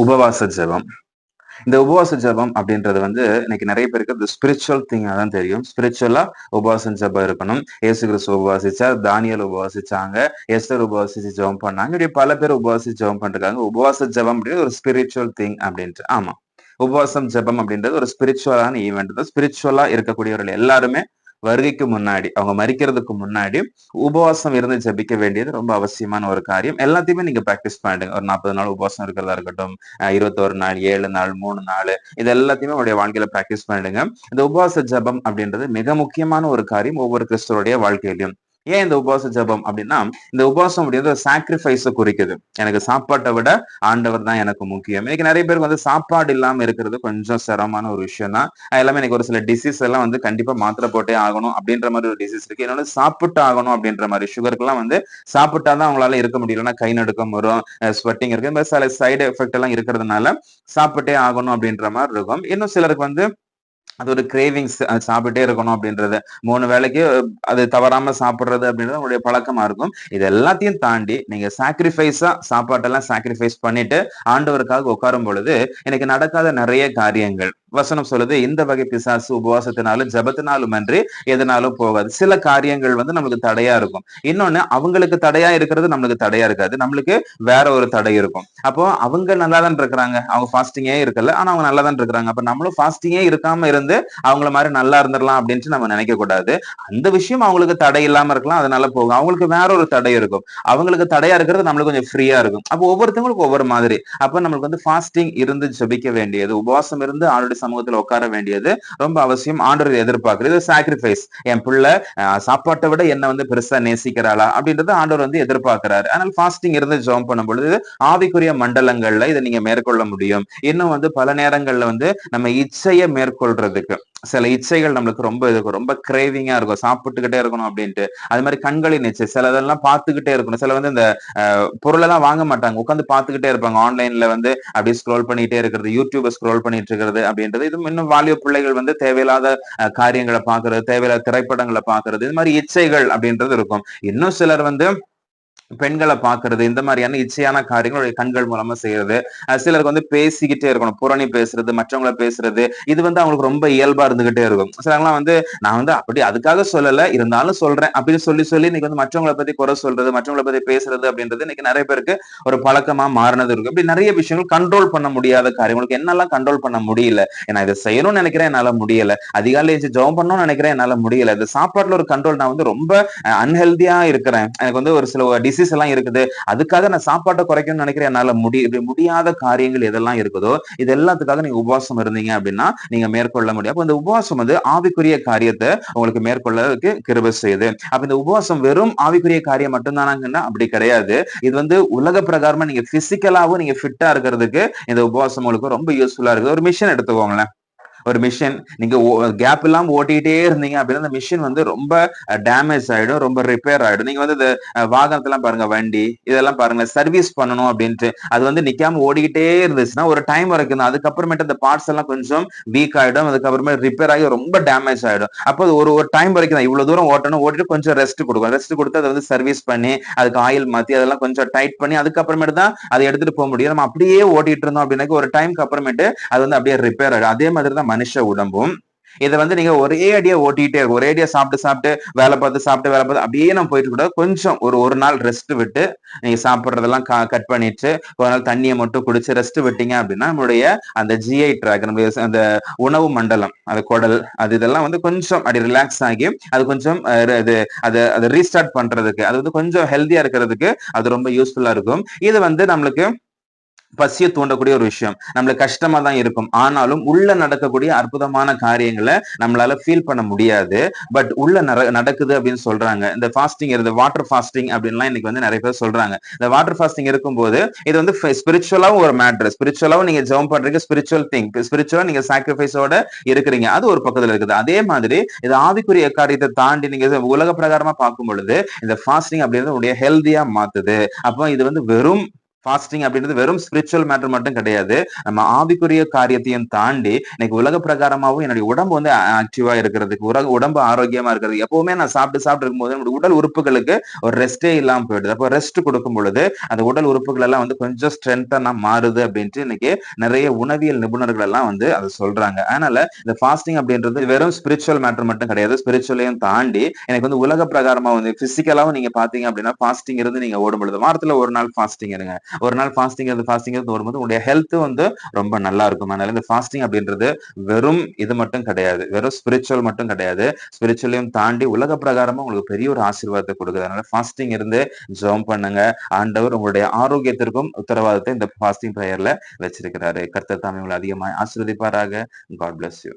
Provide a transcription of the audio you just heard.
உபவாச ஜெபம். இந்த உபவாச ஜெபம் அப்படின்றது இன்னைக்கு நிறைய பேருக்கு இந்த ஸ்பிரிச்சுவல் திங்கா தான் தெரியும். ஸ்பிரிச்சுவலா உபவாசம் ஜெபம் இருக்கணும். இயேசு கிறிஸ்து உபவாசிச்சார், தானியேல் உபவாசிச்சாங்க, எஸ்தர் உபவாசிச்சு ஜெபம் பண்ணாங்க. இப்படி பல பேர் உபவாசிச்சு ஜெபம் பண்ணிருக்காங்க. உபவாச ஜெபம் அப்படின்றது ஒரு ஸ்பிரிச்சுவல் திங் அப்படின்ட்டு. ஆமா. உபவாசம் ஜெபம் அப்படின்றது ஒரு ஸ்பிரிச்சுவலான ஈவெண்ட் தான். ஸ்பிரிச்சுவலா இருக்கக்கூடியவர்கள் எல்லாருமே வருகைக்கு முன்னாடி, அவங்க மரிக்கிறதுக்கு முன்னாடி உபவாசம் இருந்து ஜெபிக்க வேண்டியது ரொம்ப அவசியமான ஒரு காரியம். எல்லாத்தையுமே நீங்க பிராக்டிஸ் பண்ணிடுங்க. ஒரு 40 நாள் உபவாசம் இருக்கிறதா இருக்கட்டும், 21 நாள், 7 நாள், 3 நாள், இது எல்லாத்தையுமே உங்களுடைய வாழ்க்கையில பிராக்டிஸ் பண்ணிடுங்க. இந்த உபவாச ஜெபம் அப்படின்றது மிக முக்கியமான ஒரு காரியம் ஒவ்வொரு கிறிஸ்தவருடைய வாழ்க்கையிலும். ஏன் இந்த உபவாச ஜெபம் அப்படின்னா, இந்த உபவாசம் அப்படின்றது சாக்ரிஃபைஸ குறிக்குது. எனக்கு சாப்பாட்டை விட ஆண்டவர் தான் எனக்கு முக்கியம். இன்னைக்கு நிறைய பேருக்கு சாப்பாடு இல்லாம இருக்கிறது கொஞ்சம் சிரமமான ஒரு விஷயம் தான். எல்லாமே இன்னைக்கு ஒரு சில டிசீஸ் எல்லாம் கண்டிப்பா மாத்திரை போட்டே ஆகணும் அப்படின்ற மாதிரி ஒரு டிசீஸ் இருக்கு. இன்னொன்னு சாப்பிட்டு ஆகணும் அப்படின்ற மாதிரி சுகருக்குலாம் சாப்பிட்டாதான் அவங்களால இருக்க முடியலன்னா கை நடுக்கம் வரும், ஸ்வெட்டிங் இருக்கு, இந்த மாதிரி சில சைடு எஃபெக்ட் எல்லாம் இருக்கிறதுனால சாப்பிட்டே ஆகணும் அப்படின்ற மாதிரி இருக்கும். இன்னும் சிலருக்கு அது ஒரு கிரேவிங்ஸ், அது சாப்பிட்டே இருக்கணும் அப்படின்றது, 3 வேளைக்கு அது தவறாம சாப்பிடுறது அப்படின்றது உங்களுடைய பழக்கமா இருக்கும். இது எல்லாத்தையும் தாண்டி நீங்க சாக்ரிஃபைஸா சாப்பாட்டெல்லாம் சாக்ரிஃபைஸ் பண்ணிட்டு ஆண்டவருக்காக உட்காரும் பொழுது எனக்கு நடக்காத நிறைய காரியங்கள் வசனம் சொல்லுது. இந்த வகை பிசாசு உபவாசத்தினாலும் ஜபத்தினாலும் அன்றி எதனாலும் போகாது. சில காரியங்கள் நம்மளுக்கு தடையா இருக்கும். இன்னொன்னு, அவங்களுக்கு தடையா இருக்கிறது நம்மளுக்கு தடையா இருக்காது, நம்மளுக்கு வேற ஒரு தடை இருக்கும். அப்போ அவங்க நல்லா தான் இருக்கிறாங்க, அவங்க ஃபாஸ்டிங்கே இருக்கல, ஆனா அவங்க நல்லா தான் இருக்கிறாங்க. அப்ப நம்மளும் ஃபாஸ்டிங்கே இருக்காம இருந்து அவங்கள மாதிரி நல்லா இருந்துடலாம் அப்படின்ட்டு நம்ம நினைக்க கூடாது. அந்த விஷயம் அவங்களுக்கு தடை இல்லாம இருக்கலாம், அதனால போகும். அவங்களுக்கு வேற ஒரு தடை இருக்கும், அவங்களுக்கு தடையா இருக்கிறது நம்மளுக்கு கொஞ்சம் ஃப்ரீயா இருக்கும். அப்போ ஒவ்வொருத்தவங்களுக்கு ஒவ்வொரு மாதிரி. அப்ப நம்மளுக்கு ஃபாஸ்டிங் இருந்து ஜெபிக்க வேண்டியது, உபவாசம் இருந்து ஆல்ரெடி சமூகத்துல உட்கார வேண்டியது ரொம்ப அவசியம். ஆண்டவர் எதிர்பார்க்கிறது சாக்ரிஃபைஸ். என் பிள்ளை சாப்பாட்டை விட என்ன பெருசா நேசிக்கிறாளா அப்படின்றது ஆண்டவர் எதிர்பார்க்கிறாரு. அதனால ஃபாஸ்டிங் இருந்து ஜெபம் பண்ணும் பொழுது ஆவிக்குரிய மண்டலங்கள்ல இதை நீங்க மேற்கொள்ள முடியும். இன்னும் பல நேரங்கள்ல நம்ம இச்சையை மேற்கொள்றதுக்கு, சில இச்சைகள் நம்மளுக்கு ரொம்ப இருக்கும், ரொம்ப கிரேவிங்கா இருக்கும், சாப்பிட்டுக்கிட்டே இருக்கணும் அப்படின்ட்டு. அது மாதிரி கண்களின் இச்சை, சிலதெல்லாம் பார்த்துக்கிட்டே இருக்கணும். சில இந்த பொருளெல்லாம் வாங்க மாட்டாங்க, உட்காந்து பார்த்துக்கிட்டே இருப்பாங்க. ஆன்லைன்ல அப்படியே ஸ்க்ரோல் பண்ணிட்டே இருக்கிறது, யூடியூபை ஸ்க்ரோல் பண்ணிட்டு இருக்கிறது அப்படின்றது. இது இன்னும் வாலிப பிள்ளைகள் தேவையில்லாத காரியங்களை பார்க்கறது, தேவையில்லாத திரைப்படங்களை பார்க்கறது, இது மாதிரி இச்சைகள் அப்படின்றது இருக்கும். இன்னும் சிலர் பெண்களை பாக்குறது, இந்த மாதிரியான இச்சையான காரியங்களுடைய கண்கள் மூலமா செய்யறது. சிலருக்கு பேசிக்கிட்டே இருக்கணும், புரணி பேசுறது, மற்றவங்களை பேசுறது, இது அவங்களுக்கு ரொம்ப இயல்பா இருந்துகிட்டே இருக்கும். சிலர்லாம் நான் அப்படி அதுக்காக சொல்லல, இருந்தாலும் சொல்றேன் அப்படின்னு சொல்லி சொல்லி இன்னைக்கு மற்றவங்களை பத்தி குறை சொல்றது, மற்றவங்களை பத்தி பேசுறது அப்படின்றது இன்னைக்கு நிறைய பேருக்கு ஒரு பழக்கமா மாறினது இருக்கு. இப்படி நிறைய விஷயங்கள் கண்ட்ரோல் பண்ண முடியாத காரியங்களுக்கு என்னெல்லாம் கண்ட்ரோல் பண்ண முடியல. ஏன்னா இதை செய்யணும்னு நினைக்கிறேன், என்னால முடியல. அதிகாலை ஜெபம் பண்ணணும்னு நினைக்கிறேன், என்னால முடியல. இந்த சாப்பாட்டுல ஒரு கண்ட்ரோல், நான் ரொம்ப அன்ஹெல்தியா இருக்கிறேன், எனக்கு ஒரு சில டிசீஸ் எல்லாம் இருக்குது, அதுக்காக நான் சாப்பாட்டை குறைக்கணும்னு நினைக்கிறேன், என்னால முடியாத காரியங்கள் எதெல்லாம் இருக்குதோ இது எல்லாத்துக்காக நீங்க உபவாசம் இருந்தீங்க அப்படின்னா நீங்க மேற்கொள்ள முடியும். அப்ப இந்த உபவாசம் ஆவிக்குரிய காரியத்தை உங்களுக்கு மேற்கொள்ளறதுக்கு கிருபை செய்யுது. அப்ப இந்த உபவாசம் வெறும் ஆவிக்குரிய காரியம் மட்டும்தானாங்கன்னா அப்படி கிடையாது. இது உலக பிரகாரமா நீங்க பிசிக்கலாவும் நீங்க ஃபிட்டா இருக்கிறதுக்கு இந்த உபவாசம் உங்களுக்கு ரொம்ப யூஸ்ஃபுல்லா இருக்குது. ஒரு மிஷின் எடுத்துக்கோங்களேன். ஒரு மிஷின் நீங்க கேப் இல்லாம ஓட்டிக்கிட்டே இருந்தீங்க அப்படின்னா அந்த மிஷின் ரொம்ப டேமேஜ் ஆயிடும், ரொம்ப ரிப்பேர் ஆயிடும். நீங்க இந்த வாகனத்தெல்லாம் பாருங்க, வண்டி இதெல்லாம் பாருங்க, சர்வீஸ் பண்ணணும் அப்படின்ட்டு அது நிக்காம ஓடிக்கிட்டே இருந்துச்சுன்னா ஒரு டைம் வரைக்கும் தான், அதுக்கப்புறமேட்டு அந்த பார்ட்ஸ் எல்லாம் கொஞ்சம் வீக் ஆயிடும், அதுக்கப்புறமே ரிப்பேர் ஆகி ரொம்ப டேமேஜ் ஆயிடும். அப்போ ஒரு டைம் வரைக்கும் தான், இவ்வளவு தூரம் ஓட்டணும், ஓட்டிட்டு கொஞ்சம் ரெஸ்ட் கொடுக்கும், ரெஸ்ட் கொடுத்து அதை சர்வீஸ் பண்ணி அதுக்கு ஆயில் மாத்தி அதெல்லாம் கொஞ்சம் டைட் பண்ணி அதுக்கப்புறமேட்டு தான் அதை எடுத்துட்டு போக முடியும். நம்ம அப்படியே ஓட்டிட்டு இருந்தோம் அப்படின்னா ஒரு டைம்க்கு அப்புறமேட்டு அது அப்படியே ரிப்பேர் ஆயிடும். அதே மாதிரி தான் மனுஷ உடம்பும். இதை நீங்க ஒரே அடியா ஓட்டிட்டே இருக்கும், ஒரே அடியா சாப்பிட்டு சாப்பிட்டு வேலை பார்த்து அப்படியே நம்ம போயிட்டு கூட கொஞ்சம் ஒரு நாள் ரெஸ்ட் விட்டு நீங்க சாப்பிட்றதெல்லாம் கட் பண்ணிட்டு ஒரு நாள் தண்ணியை மட்டும் குடிச்சு ரெஸ்ட் விட்டீங்க அப்படின்னா நம்மளுடைய அந்த ஜிஐ ட்ராக், நம்மளுடைய அந்த உணவு மண்டலம், அது குடல், அது இதெல்லாம் கொஞ்சம் அப்படி ரிலாக்ஸ் ஆகி அது கொஞ்சம் அதை ரீஸ்டார்ட் பண்றதுக்கு, அது கொஞ்சம் ஹெல்தியா இருக்கிறதுக்கு அது ரொம்ப யூஸ்ஃபுல்லா இருக்கும். இது நம்மளுக்கு பசியை தூண்டக்கூடிய ஒரு விஷயம், நம்மளுக்கு கஷ்டமா தான் இருக்கும். ஆனாலும் உள்ள நடக்கக்கூடிய அற்புதமான காரியங்களை நம்மளால ஃபீல் பண்ண முடியாது. பட் உள்ள நடக்குது அப்படின்னு சொல்றாங்க. இந்த ஃபாஸ்டிங் இருந்து வாட்டர் ஃபாஸ்டிங் அப்படின்லாம் இன்னைக்கு நிறைய பேர் சொல்றாங்க. இந்த வாட்டர் ஃபாஸ்டிங் இருக்கும்போது இது ஸ்பிரிச்சுவலாவும் ஒரு மேட்டர், ஸ்பிரிச்சுவலாவும் நீங்க ஜெபம் பண்றீங்க, ஸ்பிரிச்சுவல் திங், ஸ்பிரிச்சுவலா நீங்க சாக்ரிஃபைஸோட இருக்கிறீங்க, அது ஒரு பக்கத்துல இருக்குது. அதே மாதிரி இது ஆவிக்குரிய காரியத்தை தாண்டி நீங்க உலக பிரகாரமா பார்க்கும் பொழுது இந்த ஃபாஸ்டிங் அப்படின்றது உடைய ஹெல்தியா மாத்துது. அப்போ இது வெறும் ஃபாஸ்டிங் அப்படின்றது வெறும் ஸ்பிரிச்சுவல் மேட்டர் மட்டும் கிடையாது. நம்ம ஆவிக்குரிய காரியத்தையும் தாண்டி இன்னைக்கு உலக பிரகாரமாவும் என்னுடைய உடம்பு வந்து ஆக்டிவா இருக்கிறதுக்கு, உடம்பு ஆரோக்கியமா இருக்கிறது. எப்பவுமே நான் சாப்பிட்டு இருக்கும்போது நம்முடைய உடல் உறுப்புகளுக்கு ஒரு ரெஸ்டே இல்லாம போயிடுது. அப்போ ரெஸ்ட் கொடுக்கும் பொழுது அந்த உடல் உறுப்புகள் எல்லாம் வந்து கொஞ்சம் ஸ்ட்ரென்த்தனா மாறுது அப்படின்ட்டு இன்னைக்கு நிறைய உணவியல் நிபுணர்கள் எல்லாம் வந்து அதை சொல்றாங்க. அதனால இந்த ஃபாஸ்டிங் அப்படின்றது வெறும் ஸ்பிரிச்சுவல் மேட்டர் மட்டும் கிடையாது. ஸ்பிரிச்சுவலையும் தாண்டி எனக்கு வந்து உலக பிரகாரமா வந்து பிசிக்கலாவும் நீங்க பாத்தீங்க அப்படின்னா ஃபாஸ்டிங் இருந்து நீங்க ஓடும் பொழுது வாரத்துல ஒரு நாள் ஃபாஸ்டிங் இருங்க. ஒரு நாள் ஃபாஸ்டிங் இருந்து வரும்போது உங்களுடைய ஹெல்த் வந்து ரொம்ப நல்லா இருக்கும். அதனால இந்த ஃபாஸ்டிங் அப்படின்றது வெறும் இது மட்டும் கிடையாது, வெறும் ஸ்பிரிச்சுவல் மட்டும் கிடையாது. ஸ்பிரிச்சுவலையும் தாண்டி உலக பிரகாரமா உங்களுக்கு பெரிய ஒரு ஆசீர்வாதத்தை கொடுக்குது. அதனால ஃபாஸ்டிங் இருந்து ஜெபம் பண்ணுங்க. ஆண்டவர் உங்களுடைய ஆரோக்கியத்திற்கும் உத்தரவாதத்தை இந்த ஃபாஸ்டிங் பிரேயர்ல வச்சிருக்கிறாரு. கர்த்தர் தாமே உங்களை அதிகமாக ஆசீர்வதிப்பாராக. God bless you.